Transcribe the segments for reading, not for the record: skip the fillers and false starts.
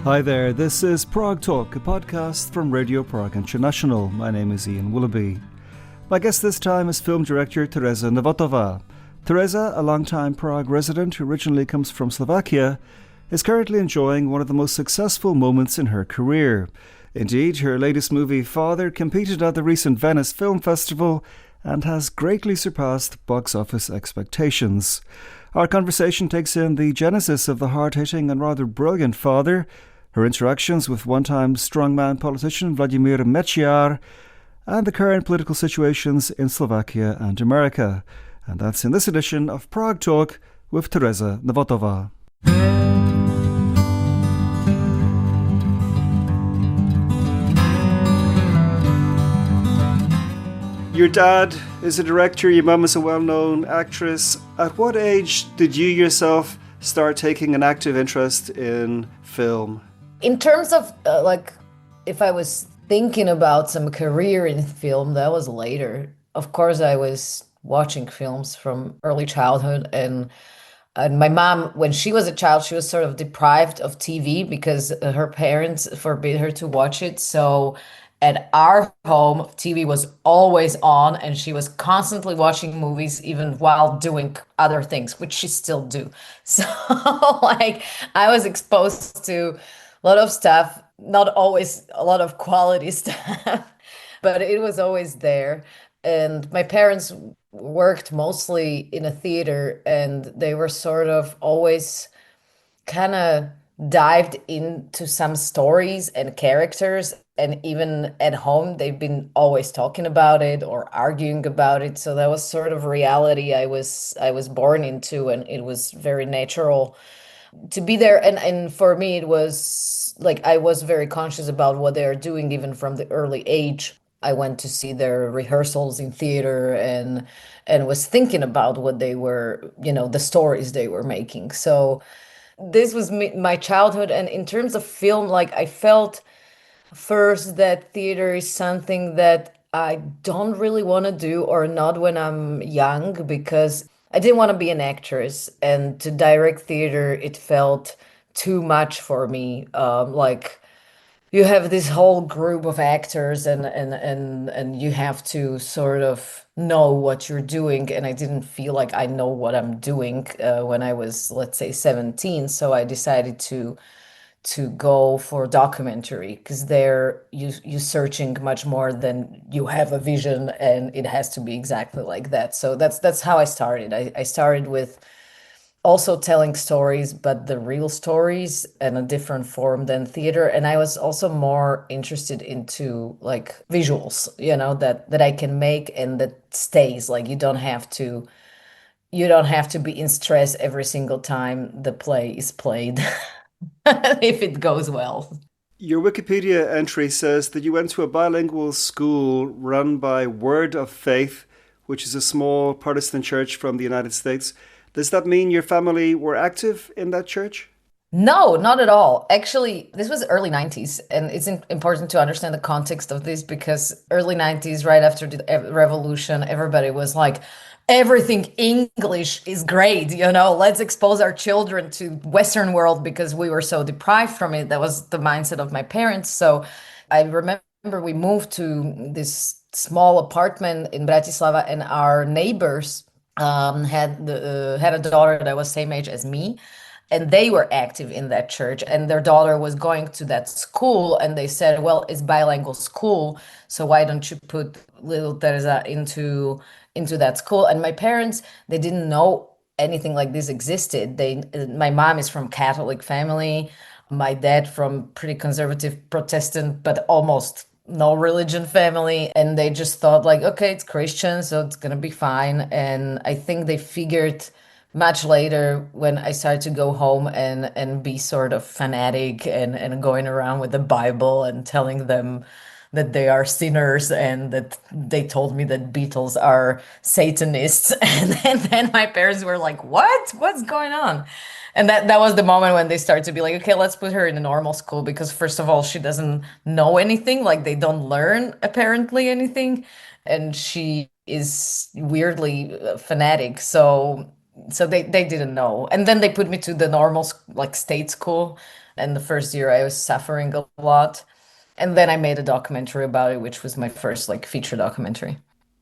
Hi there, this is Prague Talk, a podcast from Radio Prague International. My name is Ian Willoughby. My guest this time is film director Tereza Nvotová. Tereza, a long-time Prague resident who originally comes from Slovakia, is currently enjoying one of the most successful moments in her career. Indeed, her latest movie, Father, competed at the recent Venice Film Festival and has greatly surpassed box office expectations. Our conversation takes in the genesis of the hard-hitting and rather brilliant Father, her interactions with one-time strongman politician Vladimír Mečiar, and the current political situations in Slovakia and America. And that's in this edition of Prague Talk with Tereza Nvotová. Your dad is a director, your mum is a well-known actress. At what age did you yourself start taking an active interest in film? In terms of, if I was thinking about some career in film, that was later. Of course, I was watching films from early childhood, and my mom, when she was a child, she was sort of deprived of TV because her parents forbid her to watch it. So at our home, TV was always on, and she was constantly watching movies even while doing other things, which she still do. So I was exposed to a lot of stuff, not always a lot of quality stuff, but it was always there. And my parents worked mostly in a theater, and they were sort of always kind of dived into some stories and characters, and even at home they've been always talking about it or arguing about it. So that was sort of reality I was born into, and it was very natural to be there. And for me it was like I was very conscious about what they are doing even from the early age. I went to see their rehearsals in theater and was thinking about what they were, the stories they were making. So this was my childhood. And in terms of film, I felt first that theater is something that I don't really want to do, or not when I'm young, because I didn't want to be an actress, and to direct theater, it felt too much for me. You have this whole group of actors, and you have to sort of know what you're doing, and I didn't feel like I know what I'm doing when I was, let's say, 17. So I decided to go for documentary, because there you searching much more than you have a vision, and it has to be exactly like that. So that's how I started. I started with also telling stories, but the real stories in a different form than theater. And I was also more interested into visuals, that I can make and that stays. You don't have to be in stress every single time the play is played. If it goes well. Your Wikipedia entry says that you went to a bilingual school run by Word of Faith, which is a small Protestant church from the United States. Does that mean your family were active in that church? No, not at all. Actually, this was early 90s, and it's important to understand the context of this, because early 90s, right after the revolution, everybody was like, everything English is great, let's expose our children to Western world, because we were so deprived from it. That was the mindset of my parents. So I remember we moved to this small apartment in Bratislava, and our neighbors had a daughter that was same age as me, and they were active in that church, and their daughter was going to that school, and they said, well, it's bilingual school, so why don't you put little Tereza into that school? And my parents, they didn't know anything like this existed. My mom is from Catholic family, my dad from pretty conservative Protestant, but almost no religion family, and they just thought okay, it's Christian, so it's gonna be fine. And I think they figured much later, when I started to go home and be sort of fanatic and going around with the Bible and telling them that they are sinners, and that they told me that Beatles are Satanists. And then my parents were like, what's going on? And that was the moment when they started to be like, okay, let's put her in a normal school, because first of all, she doesn't know anything, they don't learn apparently anything, and she is weirdly fanatic. So they didn't know. And then they put me to the normal state school, And the first year I was suffering a lot. And then I made a documentary about it, which was my first like feature documentary.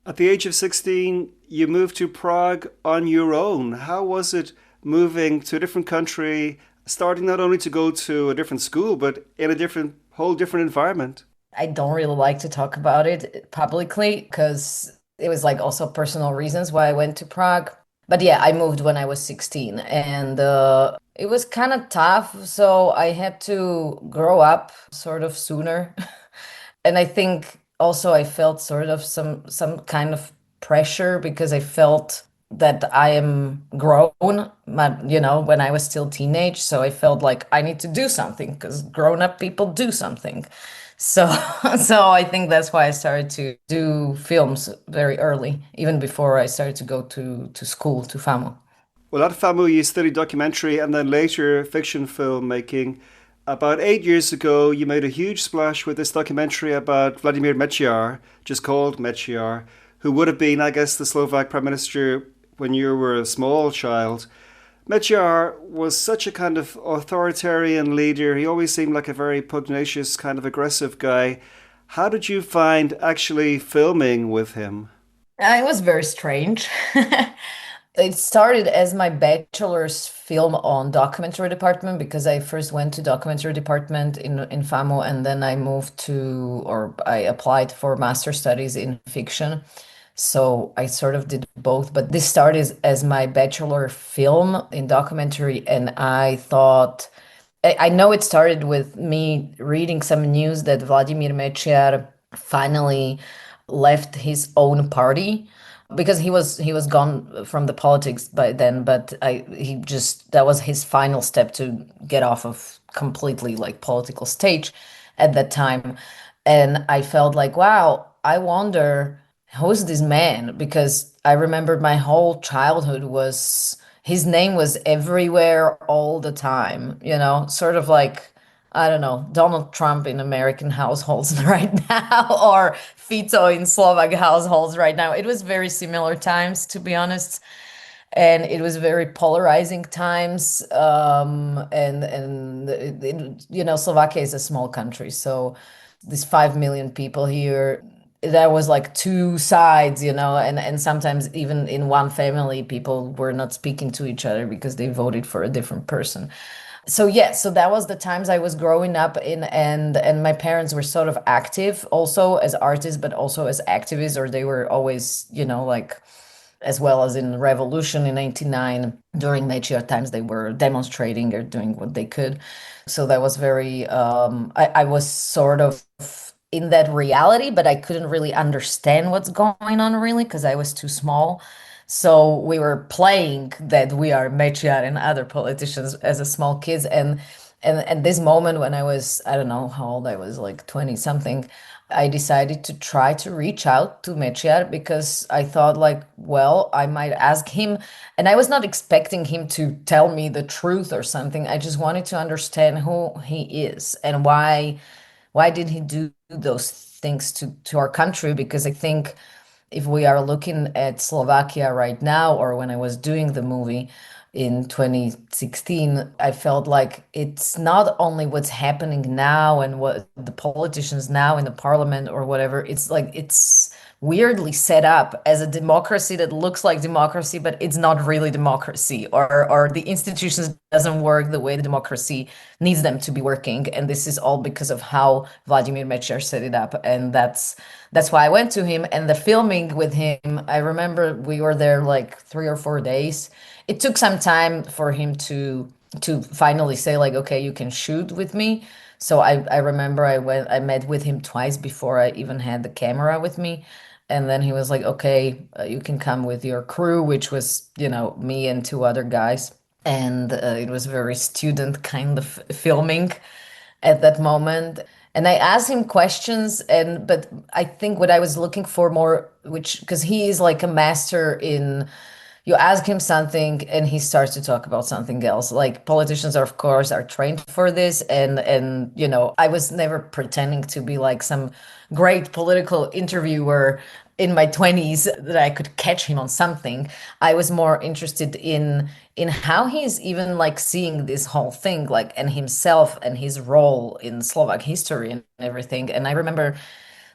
At the age of 16, you moved to Prague on your own. How was it moving to a different country, starting not only to go to a different school, but in a whole different environment? I don't really like to talk about it publicly because it was like also personal reasons why I went to Prague. But yeah, I moved when I was 16 and it was kind of tough. So I had to grow up sort of sooner. And I think also I felt sort of some kind of pressure because I felt that I am grown, when I was still teenage. So I felt like I need to do something because grown up people do something. So so I think that's why I started to do films very early, even before I started to go to school, to FAMU. Well, at FAMU, you studied documentary and then later fiction filmmaking. About 8 years ago, you made a huge splash with this documentary about Vladimír Mečiar, just called Mečiar, who would have been, I guess, the Slovak Prime Minister when you were a small child. Mečiar was such a kind of authoritarian leader. He always seemed like a very pugnacious, kind of aggressive guy. How did you find actually filming with him? It was very strange. It started as my bachelor's film on documentary department because I first went to documentary department in FAMU and then I moved to, or I applied for master studies in fiction. So I sort of did both, but this started as my bachelor film in documentary, and I thought, I know it started with me reading some news that Vladimír Mečiar finally left his own party because he was gone from the politics by then, but he just that was his final step to get off of completely like political stage at that time. And I felt like, wow, I wonder who's this man? Because I remember my whole childhood was his name was everywhere all the time, sort of like, I don't know, Donald Trump in American households right now, or Fico in Slovak households right now. It was very similar times, to be honest, and it was very polarizing times. Slovakia is a small country, so these 5 million people here, there was like two sides, and sometimes even in one family, people were not speaking to each other because they voted for a different person. So yeah, so that was the times I was growing up in, and my parents were sort of active also as artists, but also as activists, or they were always, like, as well as in revolution in 89 during Mečiar times, they were demonstrating or doing what they could. So that was very I was sort of in that reality, but I couldn't really understand what's going on really because I was too small. So we were playing that we are Mečiar and other politicians as a small kids. And at this moment when I was, I don't know how old I was, like 20 something, I decided to try to reach out to Mečiar because I thought like, well, I might ask him. And I was not expecting him to tell me the truth or something. I just wanted to understand who he is and why did he do those things to our country? Because I think if we are looking at Slovakia right now, or when I was doing the movie in 2016, I felt like it's not only what's happening now and what the politicians now in the parliament or whatever, it's like it's weirdly set up as a democracy that looks like democracy, but it's not really democracy, or the institutions doesn't work the way the democracy needs them to be working. And this is all because of how Vladimír Mečiar set it up. And that's why I went to him. And the filming with him, I remember we were there like 3 or 4 days. It took some time for him to finally say like, okay, you can shoot with me. So I remember I met with him twice before I even had the camera with me. And then he was like, okay, you can come with your crew, which was, me and two other guys. And it was very student kind of filming at that moment. And I asked him questions, but I think what I was looking for more, which because he is like a master in, you ask him something and he starts to talk about something else. Like politicians are, of course, are trained for this, and I was never pretending to be like some great political interviewer. in my 20s that I could catch him on something. I was more interested in how he's even like seeing this whole thing, like, and himself and his role in Slovak history and everything. And I remember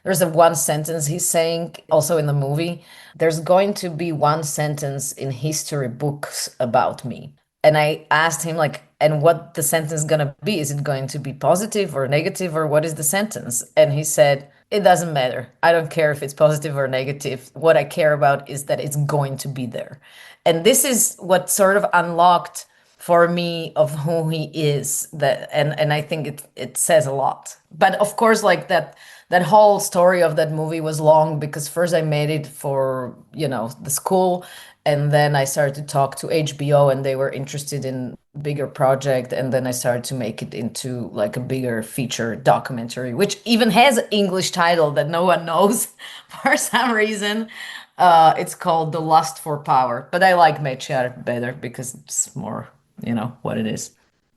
there's a one sentence he's saying also in the movie. There's going to be one sentence in history books about me. And I asked him like, and what the sentence gonna be? Is it going to be positive or negative or what is the sentence? And he said, it doesn't matter. I don't care if it's positive or negative. What I care about is that it's going to be there. And this is what sort of unlocked for me of who he is, that and I think it says a lot. But of course, like that whole story of that movie was long because first I made it for, the school, and then I started to talk to HBO and they were interested in bigger project, and then I started to make it into like a bigger feature documentary, which even has an English title that no one knows for some reason. It's called The Lust for Power, but I like Mečiar better because it's more, what it is.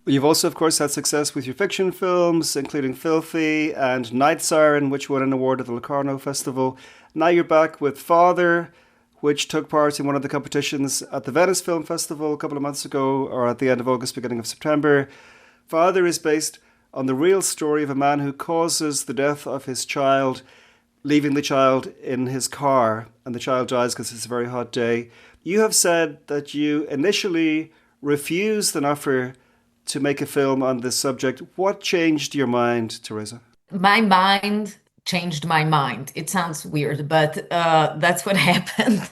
You've also, of course, had success with your fiction films, including Filthy and Night Siren, which won an award at the Locarno Festival. Now you're back with Father, which took part in one of the competitions at the Venice Film Festival a couple of months ago, or at the end of August, beginning of September. Father is based on the real story of a man who causes the death of his child, leaving the child in his car, and the child dies because it's a very hot day. You have said that you initially refused an offer to make a film on this subject. What changed your mind, Tereza? My mind changed my mind. It sounds weird, but that's what happened.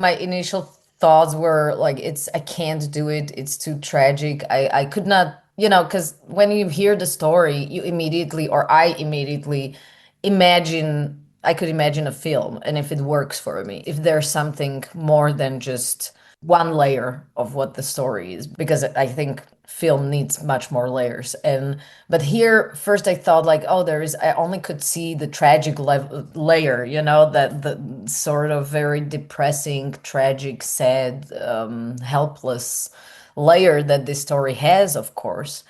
My initial thoughts were like, I can't do it. It's too tragic. I could not, because when you hear the story, you immediately, or I immediately I could imagine a film, and if it works for me, if there's something more than just one layer of what the story is, because I think film needs much more layers. But here first I thought like, oh, I only could see the tragic layer, that the sort of very depressing, tragic, sad, helpless layer that this story has, of course.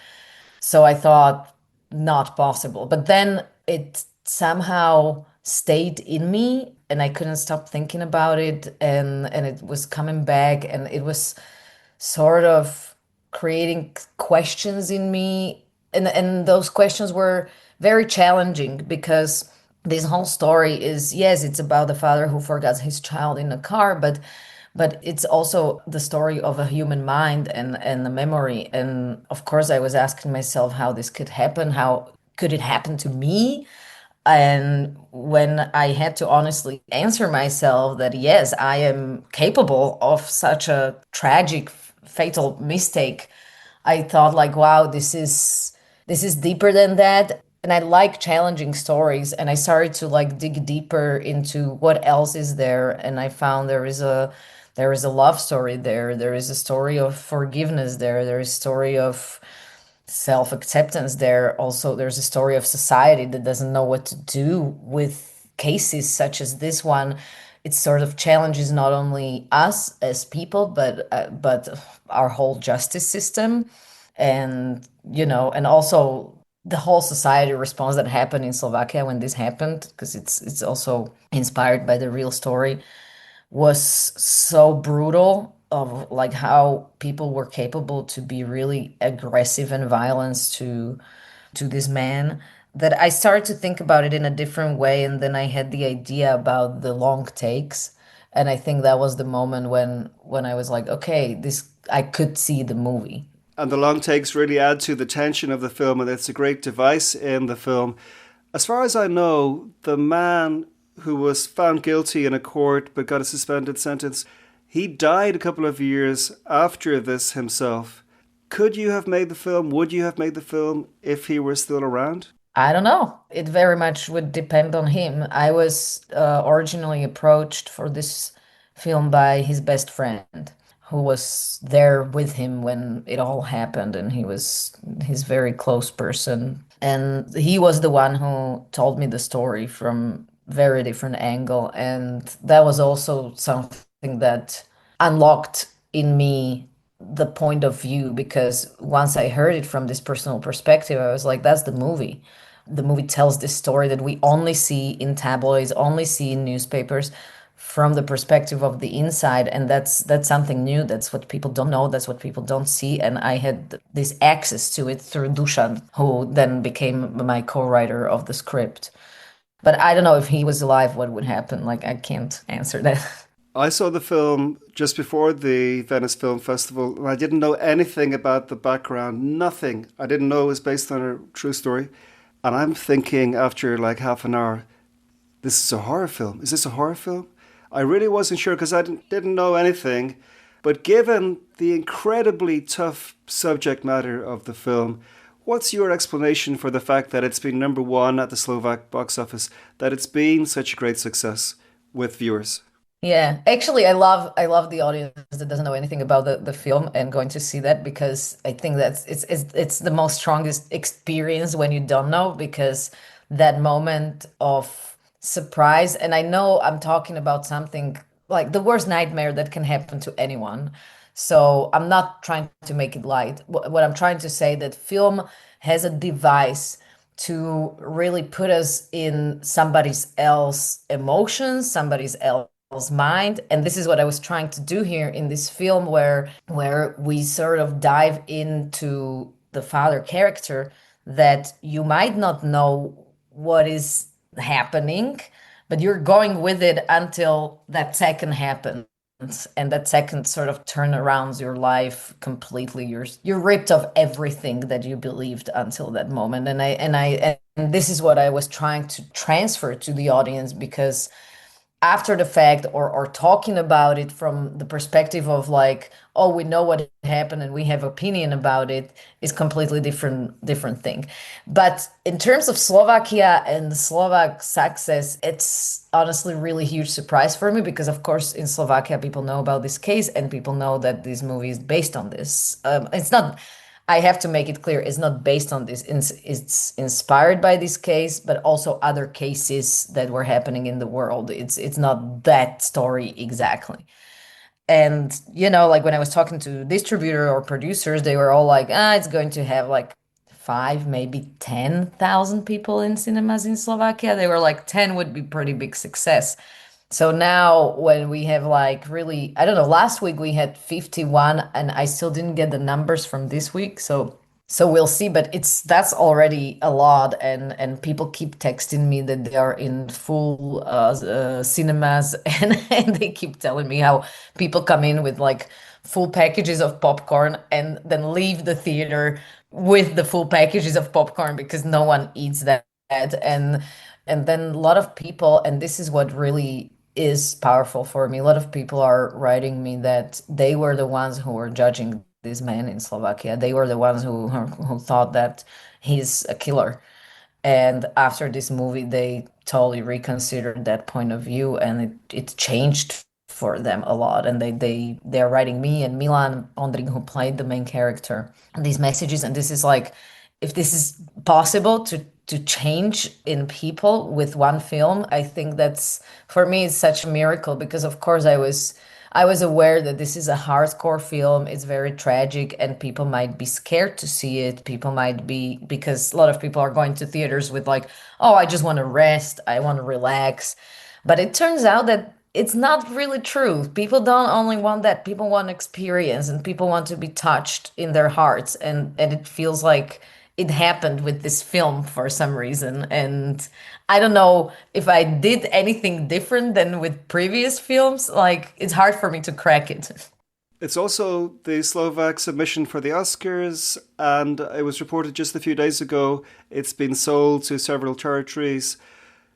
So I thought, not possible. But then it somehow stayed in me and I couldn't stop thinking about it, and it was coming back, and it was sort of creating questions in me, and those questions were very challenging because this whole story is, yes, it's about the father who forgot his child in a car, but it's also the story of a human mind and the memory. And of course, I was asking myself how this could happen. How could it happen to me? And when I had to honestly answer myself that, yes, I am capable of such a tragic, fatal mistake, I thought like, wow, this is deeper than that. And I like challenging stories, and I started to like dig deeper into what else is there, and I found there is a love story there. There is a story of forgiveness there. There is a story of self-acceptance there. Also, there's a story of society that doesn't know what to do with cases such as this one. It sort of challenges not only us as people, but our whole justice system, and and also the whole society response that happened in Slovakia when this happened, because it's also inspired by the real story, was so brutal, of like how people were capable to be really aggressive and violence to this man, that I started to think about it in a different way, and then I had the idea about the long takes, and I think that was the moment when I was like, okay, this I could see the movie. And the long takes really add to the tension of the film, and it's a great device in the film. As far as I know, the man who was found guilty in a court but got a suspended sentence, he died a couple of years after this himself. Could you have made the film? Would you have made the film if he were still around? I don't know. It very much would depend on him. I was originally approached for this film by his best friend, who was there with him when it all happened, and he was his very close person. And he was the one who told me the story from very different angle, and that was also something that unlocked in me the point of view, because once I heard it from this personal perspective, I was like, that's the movie. The movie tells this story that we only see in tabloids, only see in newspapers from the perspective of the inside, and that's something new. That's what people don't know, that's what people don't see, and I had this access to it through Dusan, who then became my co-writer of the script. But I don't know if he was alive, what would happen. Like, I can't answer that. I saw the film just before the Venice Film Festival, and I didn't know anything about the background, nothing. I didn't know it was based on a true story. And I'm thinking after like half an hour, this is a horror film. Is this a horror film? I really wasn't sure because I didn't know anything. But given the incredibly tough subject matter of the film, what's your explanation for the fact that it's been number one at the Slovak box office, that it's been such a great success with viewers? Yeah, actually, I love the audience that doesn't know anything about the film and going to see that, because I think that's it's the most strongest experience when you don't know, because that moment of surprise. And I know I'm talking about something like the worst nightmare that can happen to anyone. So I'm not trying to make it light. What I'm trying to say, that film has a device to really put us in somebody's else emotions, somebody's else mind. And this is what I was trying to do here in this film, where we sort of dive into the father character, that you might not know what is happening, but you're going with it until that second happens. And that second sort of turnarounds your life completely. You're ripped of everything that you believed until that moment. And this is what I was trying to transfer to the audience, because after the fact, or talking about it from the perspective of like, oh, we know what happened and we have opinion about it, is completely different thing. But in terms of Slovakia and the Slovak success, it's honestly really huge surprise for me, because of course in Slovakia people know about this case and people know that this movie is based on this. It's not, I have to make it clear, it's not based on this. It's inspired by this case, but also other cases that were happening in the world. It's not that story exactly. And like when I was talking to distributor or producers, they were all like, it's going to have like five, maybe 10,000 people in cinemas in Slovakia. They were like 10 would be pretty big success. So now when we have like really, I don't know, last week we had 51 and I still didn't get the numbers from this week. So we'll see, but that's already a lot, and people keep texting me that they are in full cinemas, and they keep telling me how people come in with like full packages of popcorn and then leave the theater with the full packages of popcorn because no one eats that. And then a lot of people, and this is what really is powerful for me, a lot of people are writing me that they were the ones who were judging this man in Slovakia. They were the ones who thought that he's a killer. And after this movie, they totally reconsidered that point of view, and it changed for them a lot. And they're writing me and Milan Ondring, who played the main character, these messages. And this is like, if this is possible to change in people with one film, I think that's, for me, it's such a miracle, because of course I was aware that this is a hardcore film. It's very tragic, and people might be scared to see it. People might be, because a lot of people are going to theaters with like, oh, I just want to rest, I want to relax. But it turns out that it's not really true. People don't only want that. People want experience, and people want to be touched in their hearts. And it feels like it happened with this film for some reason. And I don't know if I did anything different than with previous films. Like, it's hard for me to crack it. It's also the Slovak submission for the Oscars, and it was reported just a few days ago it's been sold to several territories.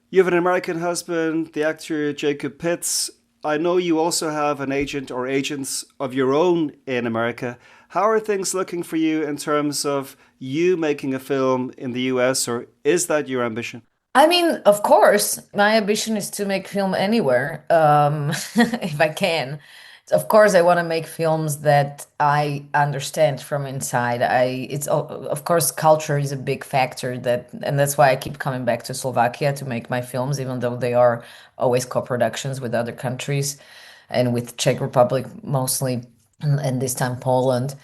You have an American husband, the actor Jacob Pitts. I know you also have an agent or agents of your own in America. How are things looking for you in terms of you making a film in the US, or is that your ambition? I mean, of course, my ambition is to make film anywhere, if I can. Of course, I want to make films that I understand from inside. Of course, culture is a big factor, and that's why I keep coming back to Slovakia to make my films, even though they are always co-productions with other countries and with Czech Republic mostly, and this time Poland.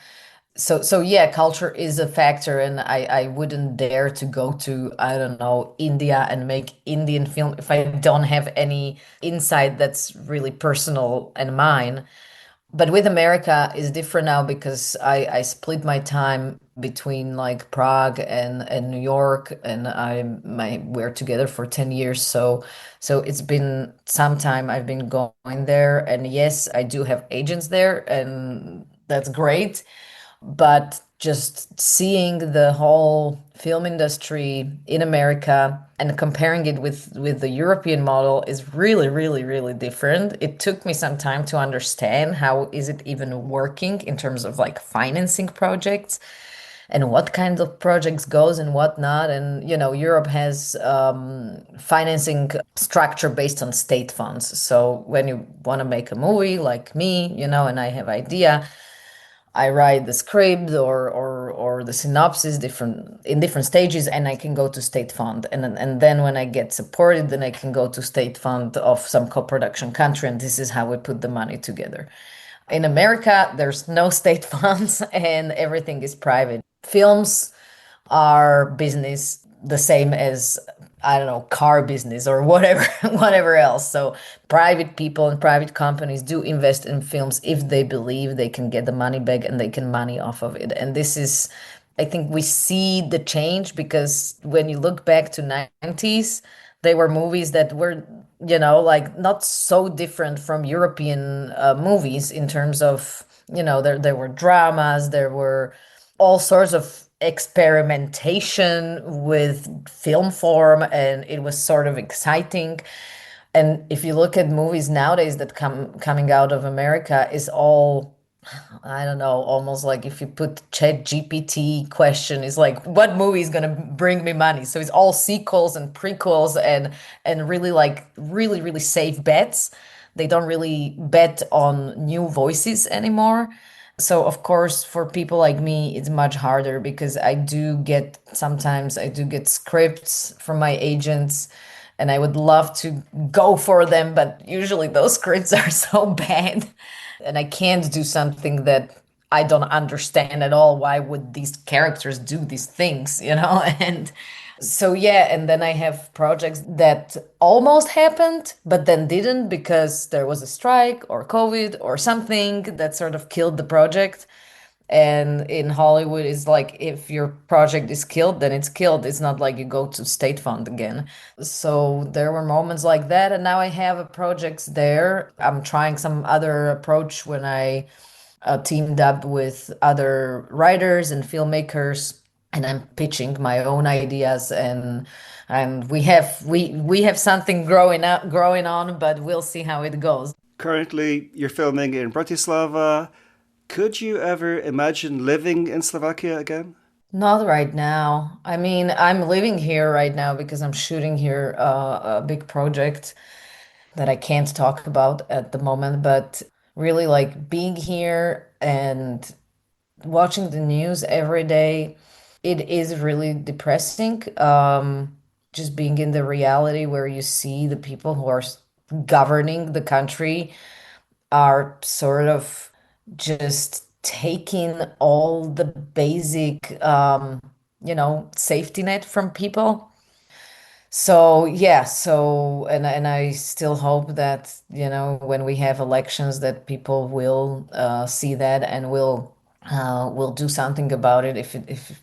So yeah, culture is a factor, and I wouldn't dare to go to, I don't know, India and make Indian film if I don't have any insight that's really personal and mine. But with America is different now because I split my time between like Prague and New York, and we're together for 10 years. So it's been some time I've been going there, and yes, I do have agents there, and that's great. But just seeing the whole film industry in America and comparing it with the European model is really, really, really different. It took me some time to understand how is it even working in terms of like financing projects and what kinds of projects goes and what not. And Europe has financing structure based on state funds. So when you want to make a movie like me, and I have idea, I write the script or the synopsis different stages, and I can go to state fund, and then when I get supported, then I can go to state fund of some co-production country, and this is how we put the money together. In America, there's no state funds and everything is private. Films are business the same as, I don't know, car business or whatever whatever else. So private people and private companies do invest in films if they believe they can get the money back and they can money off of it. And this is, I think we see the change because when you look back to 90s, they were movies that were, like not so different from European movies in terms of, there were dramas, there were all sorts of experimentation with film form, and it was sort of exciting. And if you look at movies nowadays that coming out of America, is all, I don't know, almost like if you put Chat GPT question, is like, what movie is gonna bring me money? So it's all sequels and prequels and really like really, really safe bets. They don't really bet on new voices anymore. So of course, for people like me, it's much harder because sometimes I do get scripts from my agents and I would love to go for them, but usually those scripts are so bad and I can't do something that I don't understand at all. Why would these characters do these things, And so yeah, and then I have projects that almost happened, but then didn't because there was a strike or COVID or something that sort of killed the project. And in Hollywood, it's like if your project is killed, then it's killed. It's not like you go to state fund again. So there were moments like that, and now I have a projects there. I'm trying some other approach when I teamed up with other writers and filmmakers, and I'm pitching my own ideas, and we have something growing on, but we'll see how it goes. Currently, you're filming in Bratislava. Could you ever imagine living in Slovakia again? Not right now. I mean, I'm living here right now because I'm shooting here a big project that I can't talk about at the moment, but really like being here and watching the news every day, it is really depressing. Just being in the reality where you see the people who are governing the country are sort of just taking all the basic, safety net from people. So yeah, and I still hope that, when we have elections that people will see that and will do something about it if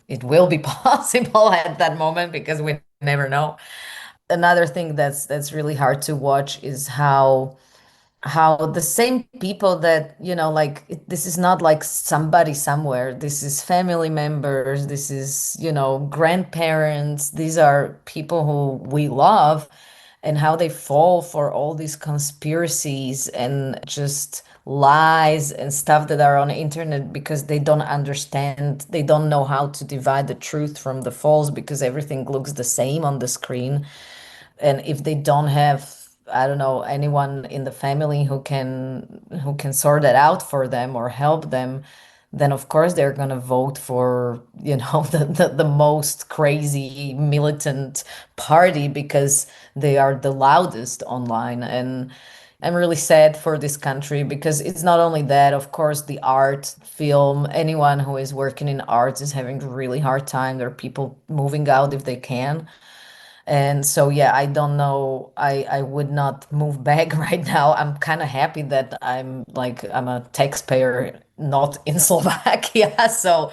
it will be possible at that moment because we never know. Another thing that's really hard to watch is how the same people that, like this is not like somebody somewhere. This is family members. This is, grandparents. These are people who we love, and how they fall for all these conspiracies and just lies and stuff that are on the internet because they don't understand. They don't know how to divide the truth from the false because everything looks the same on the screen. And if they don't have, I don't know, anyone in the family who can sort that out for them or help them, then of course they're gonna vote for, the most crazy militant party because they are the loudest online. And I'm really sad for this country because it's not only that, of course, the art, film, anyone who is working in arts is having a really hard time. There are people moving out if they can. And so, yeah, I don't know. I would not move back right now. I'm kind of happy that I'm a taxpayer, not in Slovakia. So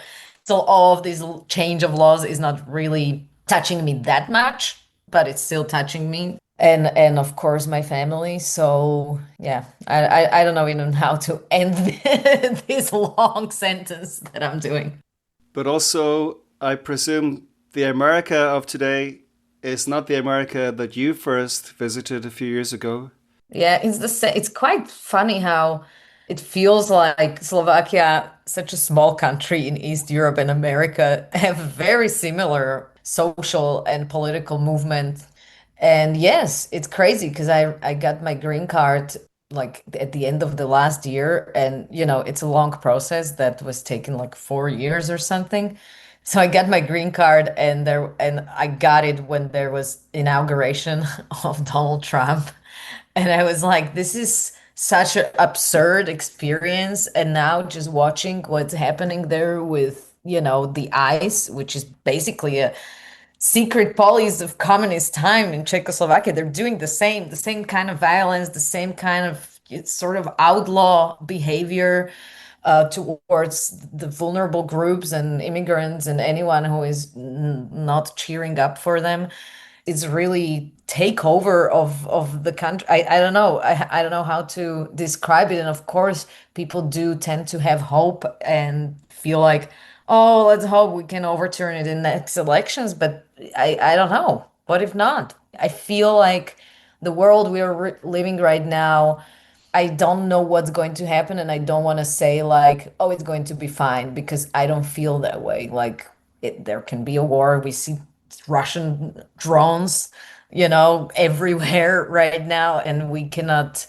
all of this change of laws is not really touching me that much, but it's still touching me. And of course my family. So yeah, I don't know even how to end this long sentence that I'm doing. But also, I presume the America of today is not the America that you first visited a few years ago. Yeah, it's quite funny how it feels like Slovakia, such a small country in East Europe and America, have very similar social and political movement. And yes, it's crazy because I got my green card like at the end of the last year, and it's a long process that was taken like 4 years or something. So I got my green card, and I got it when there was inauguration of Donald Trump. And I was like, this is such an absurd experience. And now just watching what's happening there with, the ICE, which is basically a secret police of communist time in Czechoslovakia. They're doing the same kind of violence, the same kind of sort of outlaw behavior towards the vulnerable groups and immigrants and anyone who is not cheering up for them. It's really takeover of the country. I don't know. I don't know how to describe it. And of course, people do tend to have hope and feel like, oh, let's hope we can overturn it in next elections. But I don't know. What if not? I feel like the world we are living right now, I don't know what's going to happen, and I don't want to say like, oh, it's going to be fine, because I don't feel that way. Like there can be a war. We see Russian drones, everywhere right now, and we cannot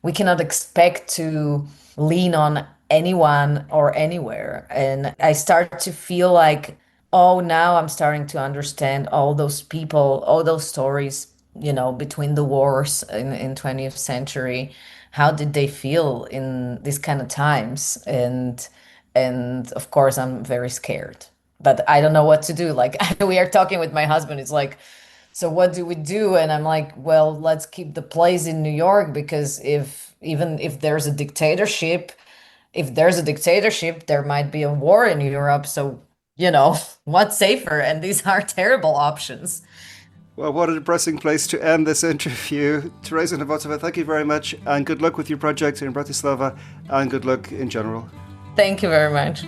expect to lean on anyone or anywhere. And I start to feel like, oh, now I'm starting to understand all those people, all those stories, between the wars in 20th century. How did they feel in these kind of times? And of course, I'm very scared, but I don't know what to do. Like we are talking with my husband, it's like, so what do we do? And I'm like, well, let's keep the place in New York, because even if there's a dictatorship, there might be a war in Europe. So, what's safer? And these are terrible options. Well, what a depressing place to end this interview. Tereza Nvotová, thank you very much, and good luck with your project in Bratislava, and good luck in general. Thank you very much.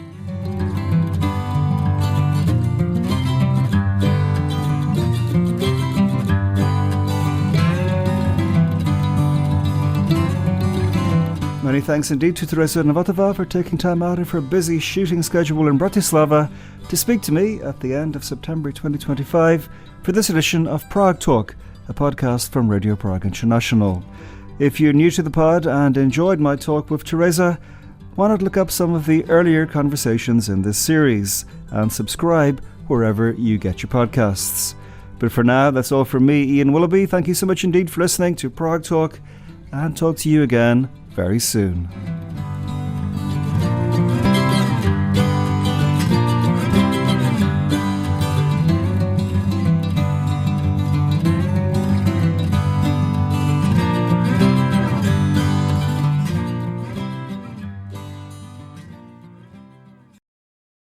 Many thanks indeed to Tereza Nvotová for taking time out of her busy shooting schedule in Bratislava to speak to me at the end of September 2025 for this edition of Prague Talk, a podcast from Radio Prague International. If you're new to the pod and enjoyed my talk with Tereza, why not look up some of the earlier conversations in this series and subscribe wherever you get your podcasts. But for now, that's all from me, Ian Willoughby. Thank you so much indeed for listening to Prague Talk, and talk to you again very soon.